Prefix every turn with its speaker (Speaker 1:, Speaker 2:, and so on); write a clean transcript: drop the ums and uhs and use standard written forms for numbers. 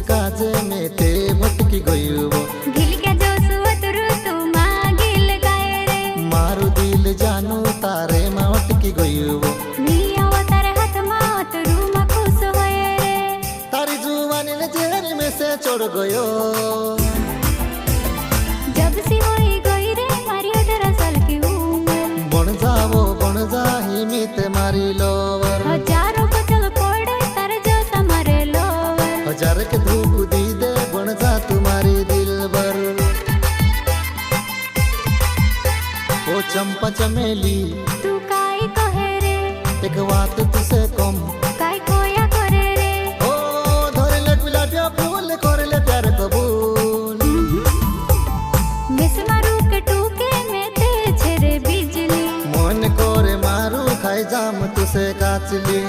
Speaker 1: काजे में ते भटकी गयो
Speaker 2: गिल के जो सुवतरु तू मागिल गाय रे
Speaker 1: मारू दिल जानू तारे में अटकी गयो
Speaker 2: मिया वो तारे हाथ मातरू मा खुश होए रे
Speaker 1: तारी जुवानी ने जेहर में से चढ़ गयो
Speaker 2: जब सी होई गई रे मारी 18 साल की उम्र
Speaker 1: बन जा ही मित मारी लोवर
Speaker 2: हजारों को चल पड़े तारे जो समारे लोवर
Speaker 1: हजार के धूप दी दे बन जा तुम्हारी दिल भर ओ चंपा चमेली
Speaker 2: तू काई कहे रे
Speaker 1: एक बात तुसे कम
Speaker 2: काई कोया करे रे
Speaker 1: ओ धरे ले गुलाबिया फूल करे ले प्यार कबूल
Speaker 2: मिस मारू के टूके में ते छेरे बिजली
Speaker 1: मन करे मारू खाई जाम तुसे काचली